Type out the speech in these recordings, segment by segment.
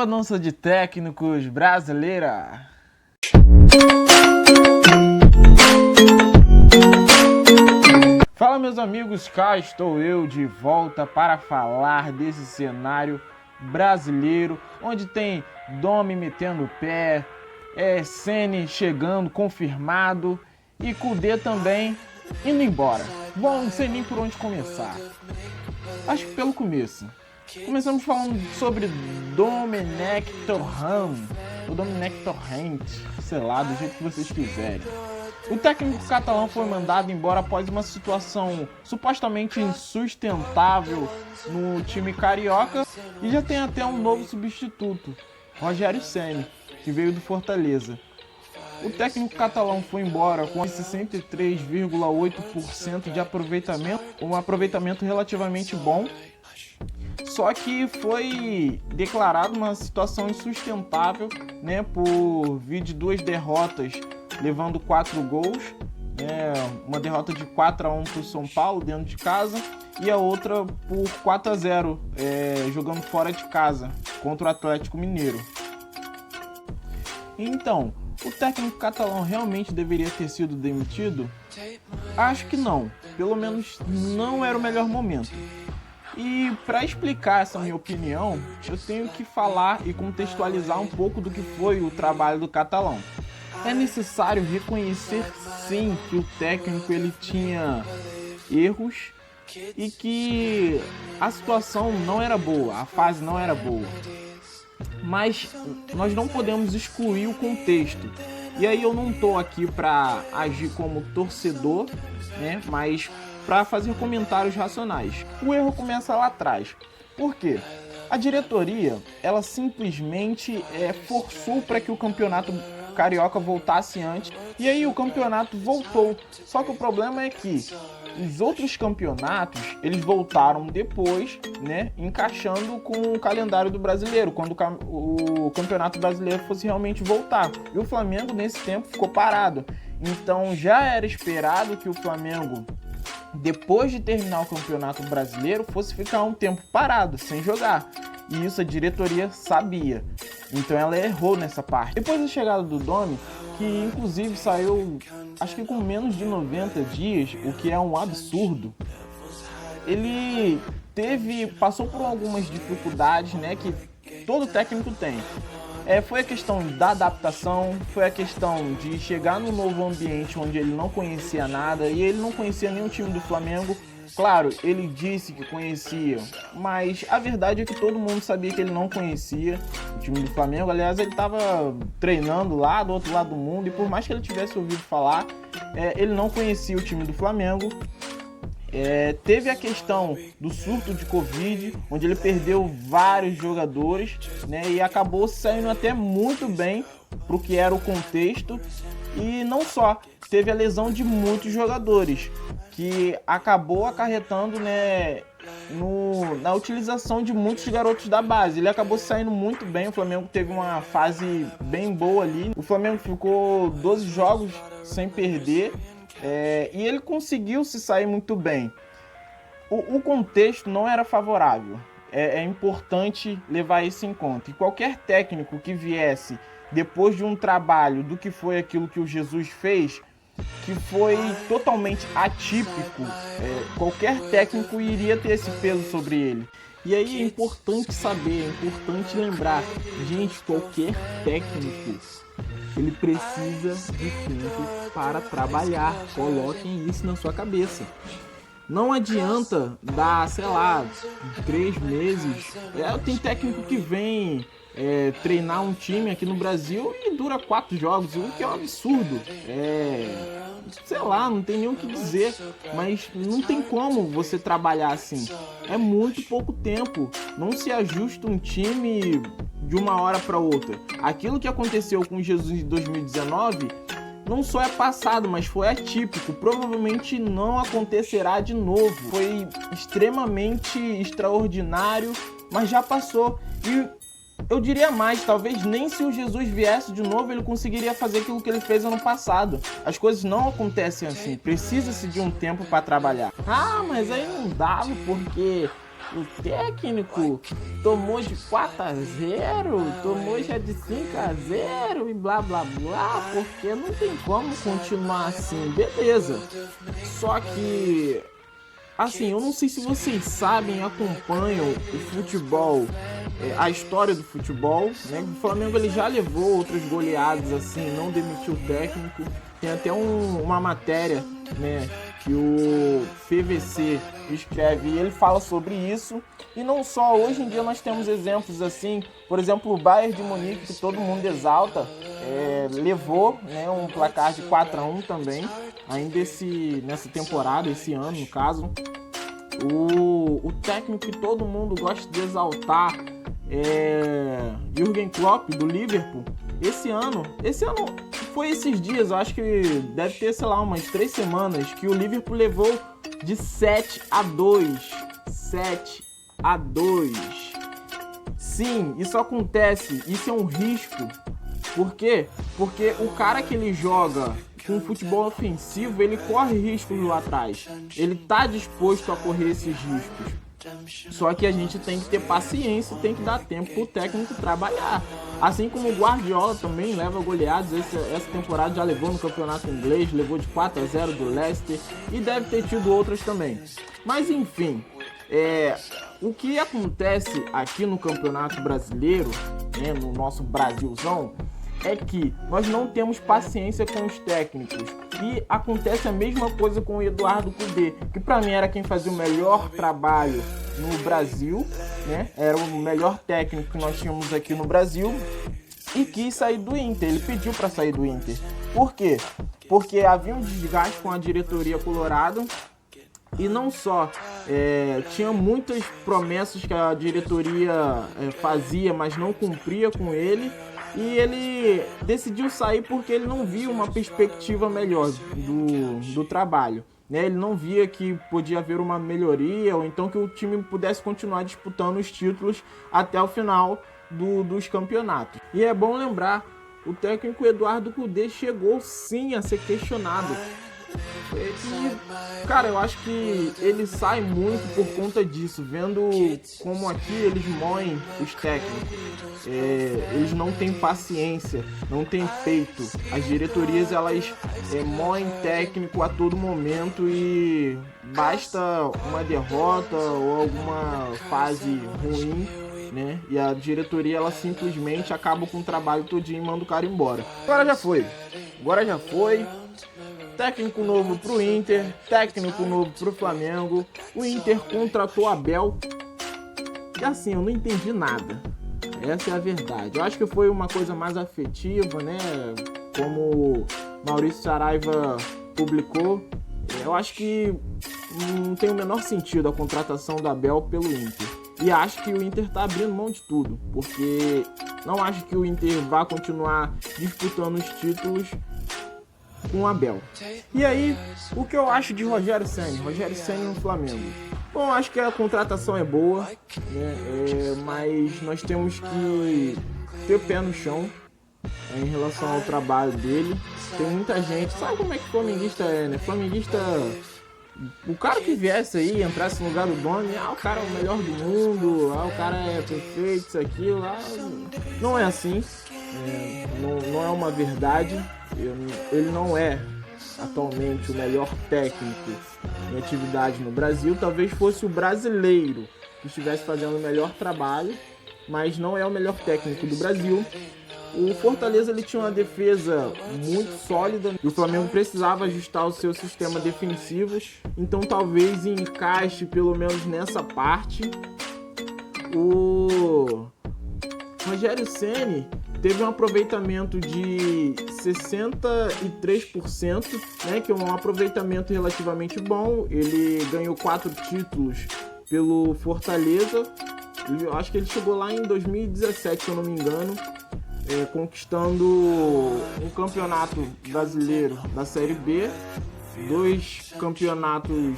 Nova dança de técnicos brasileira. Fala, meus amigos, cá estou eu de volta para falar desse cenário brasileiro, onde tem Domi metendo o pé, Ceni chegando, confirmado, e Kudê também indo embora. Bom, não sei nem por onde começar. Acho que pelo começo. Começamos falando sobre Domenech Torrent, ou Domenech Torrent, sei lá, do jeito que vocês quiserem. O técnico catalão foi mandado embora após uma situação supostamente insustentável no time carioca e já tem até um novo substituto, Rogério Ceni, que veio do Fortaleza. O técnico catalão foi embora com 63,8% de aproveitamento, um aproveitamento relativamente bom, só que foi declarado uma situação insustentável, né, por vir de 2 derrotas, levando 4 gols, uma derrota de 4-1 para o São Paulo dentro de casa e a outra por 4-0 jogando fora de casa contra o Atlético Mineiro. Então, o técnico catalão realmente deveria ter sido demitido? Acho que não, pelo menos não era o melhor momento. E para explicar essa minha opinião, eu tenho que falar e contextualizar um pouco do que foi o trabalho do catalão. É necessário reconhecer sim que o técnico ele tinha erros e que a situação não era boa, a fase não era boa. Mas nós não podemos excluir o contexto. E aí eu não estou aqui para agir como torcedor, né, mas para fazer comentários racionais. O erro começa lá atrás. Por quê? A diretoria, ela simplesmente forçou para que o campeonato carioca voltasse antes, e aí o campeonato voltou. Só que o problema é que os outros campeonatos, eles voltaram depois, né, encaixando com o calendário do brasileiro, quando o campeonato brasileiro fosse realmente voltar. E o Flamengo, nesse tempo, ficou parado. Então já era esperado que o Flamengo, depois de terminar o campeonato brasileiro, fosse ficar um tempo parado, sem jogar. E isso a diretoria sabia. Então ela errou nessa parte. Depois da chegada do Domi, que inclusive saiu, acho que com menos de 90 dias, o que é um absurdo, ele passou por algumas dificuldades, né, que todo técnico tem. Foi a questão da adaptação, foi a questão de chegar num novo ambiente onde ele não conhecia nada, e ele não conhecia nem o time do Flamengo. Claro, ele disse que conhecia, mas a verdade é que todo mundo sabia que ele não conhecia o time do Flamengo. Aliás, ele estava treinando lá do outro lado do mundo, e por mais que ele tivesse ouvido falar, ele não conhecia o time do Flamengo. Teve a questão do surto de Covid, onde ele perdeu vários jogadores, né, e acabou saindo até muito bem para o que era o contexto. E não só, teve a lesão de muitos jogadores, que acabou acarretando, né, na utilização de muitos garotos da base. Ele acabou saindo muito bem, o Flamengo teve uma fase bem boa ali. O Flamengo ficou 12 jogos sem perder, e ele conseguiu se sair muito bem. O contexto não era favorável, é importante levar isso em conta. E qualquer técnico que viesse depois de um trabalho do que foi aquilo que o Jesus fez, que foi totalmente atípico, qualquer técnico iria ter esse peso sobre ele. E aí é importante saber, é importante lembrar, gente, qualquer técnico, ele precisa de tempo para trabalhar. Coloquem isso na sua cabeça. Não adianta dar, sei lá, 3 meses. Tem técnico que vem treinar um time aqui no Brasil e dura 4 jogos, o que é um absurdo. Sei lá, não tem nem o que dizer, mas não tem como você trabalhar assim. É muito pouco tempo. Não se ajusta um time de uma hora para outra. Aquilo que aconteceu com Jesus em 2019 não só é passado, mas foi atípico. Provavelmente não acontecerá de novo. Foi extremamente extraordinário, mas já passou. E Eu diria mais, talvez nem se o Jesus viesse de novo ele conseguiria fazer aquilo que ele fez ano passado. As coisas não acontecem assim, precisa-se de um tempo para trabalhar. Ah, mas aí não dava porque o técnico tomou de 4-0, tomou já de 5-0 e blá blá blá, porque não tem como continuar assim, beleza. Só que, assim, eu não sei se vocês sabem, acompanham o futebol, a história do futebol, né? O Flamengo ele já levou outras goleadas assim, não demitiu o técnico. Tem até uma matéria, né, que o PVC escreve e ele fala sobre isso. E não só, hoje em dia nós temos exemplos assim, por exemplo, o Bayern de Munique, que todo mundo exalta, levou, né, um placar de 4-1 também, ainda nessa temporada, esse ano no caso. O técnico que todo mundo gosta de exaltar é Jürgen Klopp, do Liverpool. Esse ano foi esses dias, eu acho que deve ter, sei lá, umas 3 semanas, que o Liverpool levou de 7-2. 7-2. Sim, isso acontece, isso é um risco. Por quê? Porque o cara que ele joga com futebol ofensivo, ele corre riscos lá atrás. Ele tá disposto a correr esses riscos. Só que a gente tem que ter paciência, tem que dar tempo pro técnico trabalhar. Assim como o Guardiola também leva goleadas, essa temporada já levou no campeonato inglês, levou de 4-0 do Leicester e deve ter tido outras também. Mas enfim, o que acontece aqui no Campeonato Brasileiro, né, no nosso Brasilzão, é que nós não temos paciência com os técnicos. E acontece a mesma coisa com o Eduardo Cudê, que para mim era quem fazia o melhor trabalho no Brasil, né? Era o melhor técnico que nós tínhamos aqui no Brasil e quis sair do Inter. Ele pediu para sair do Inter. Por quê? Porque havia um desgaste com a diretoria colorada. E não só, tinha muitas promessas que a diretoria fazia, mas não cumpria com ele. E ele decidiu sair porque ele não via uma perspectiva melhor do trabalho, né? Ele não via que podia haver uma melhoria ou então que o time pudesse continuar disputando os títulos até o final dos campeonatos. E é bom lembrar, o técnico Eduardo Cudê chegou sim a ser questionado. E, cara, eu acho que ele sai muito por conta disso, vendo como aqui eles moem os técnicos. Eles não têm paciência, não têm peito. As diretorias, elas moem técnico a todo momento e basta uma derrota ou alguma fase ruim, né? E a diretoria, ela simplesmente acaba com o trabalho todinho e manda o cara embora. Agora já foi. Técnico novo pro Inter, técnico novo pro Flamengo. O Inter contratou Abel. E assim, eu não entendi nada. Essa é a verdade. Eu acho que foi uma coisa mais afetiva, né? Como Maurício Saraiva publicou. Eu acho que não tem o menor sentido a contratação do Abel pelo Inter. E acho que o Inter tá abrindo mão de tudo. Porque não acho que o Inter vá continuar disputando os títulos com o Abel. E aí, o que eu acho de Rogério Ceni? Rogério Ceni no Flamengo. Bom, acho que a contratação é boa, né? Mas nós temos que ter o pé no chão em relação ao trabalho dele. Tem muita gente, sabe como é que flamenguista é, né? Flamenguista, o cara que viesse aí, entrasse no lugar do dono, o cara é o melhor do mundo, o cara é perfeito, isso, aquilo, não é assim. Não é uma verdade. Ele não é atualmente o melhor técnico em atividade no Brasil. Talvez fosse o brasileiro que estivesse fazendo o melhor trabalho, mas não é o melhor técnico do Brasil. O Fortaleza, ele tinha uma defesa muito sólida e o Flamengo precisava ajustar o seu sistema defensivo, então talvez encaixe pelo menos nessa parte. O Rogério Ceni teve um aproveitamento de 63%, né, que é um aproveitamento relativamente bom. Ele ganhou 4 títulos pelo Fortaleza. Eu acho que ele chegou lá em 2017, se eu não me engano, conquistando um campeonato brasileiro da Série B, 2 campeonatos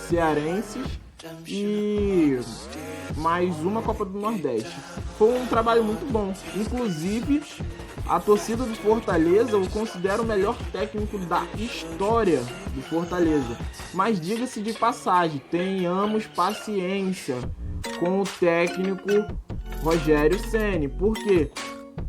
cearenses e mais uma Copa do Nordeste. Foi um trabalho muito bom. Inclusive, a torcida do Fortaleza o considera o melhor técnico da história do Fortaleza. Mas diga-se de passagem, tenhamos paciência com o técnico Rogério Ceni. Por quê?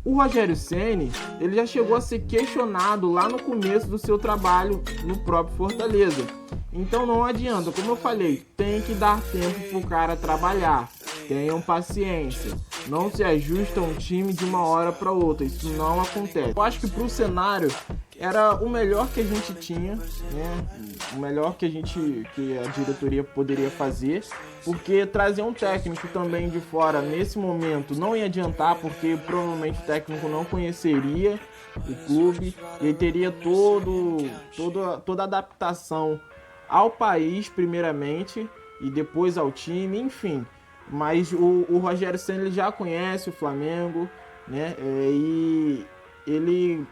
O Rogério Ceni, ele já chegou a ser questionado lá no começo do seu trabalho no próprio Fortaleza. Então não adianta, como eu falei, tem que dar tempo pro cara trabalhar. Tenham paciência. Não se ajusta um time de uma hora para outra. Isso não acontece. Eu acho que pro cenário era o melhor que a gente tinha, né? O melhor que a diretoria poderia fazer, porque trazer um técnico também de fora nesse momento não ia adiantar, porque provavelmente o técnico não conheceria o clube e ele teria toda a adaptação ao país primeiramente e depois ao time, enfim. Mas o Rogério Ceni ele já conhece o Flamengo, né? E ele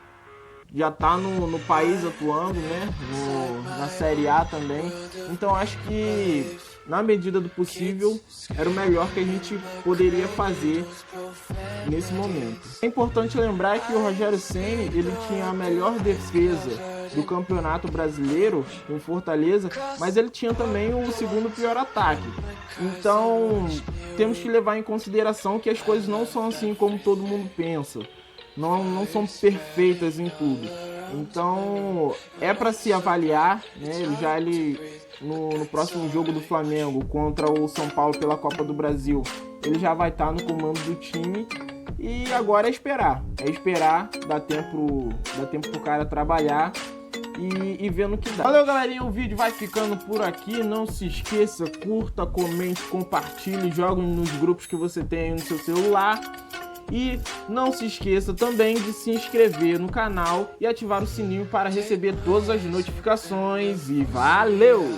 já tá no país atuando, né? Na Série A também. Então acho que, na medida do possível, era o melhor que a gente poderia fazer nesse momento. É importante lembrar que o Rogério Ceni ele tinha a melhor defesa do Campeonato Brasileiro em Fortaleza, mas ele tinha também o segundo pior ataque. Então temos que levar em consideração que as coisas não são assim como todo mundo pensa. Não são perfeitas em tudo. Então é para se avaliar, né? No próximo jogo do Flamengo contra o São Paulo pela Copa do Brasil, ele já vai estar no comando do time. E agora é esperar. Dá tempo pro cara trabalhar e ver no que dá. Valeu, galerinha, o vídeo vai ficando por aqui. Não se esqueça, curta, comente, compartilhe, jogue nos grupos que você tem aí no seu celular. E não se esqueça também de se inscrever no canal e ativar o sininho para receber todas as notificações. E valeu!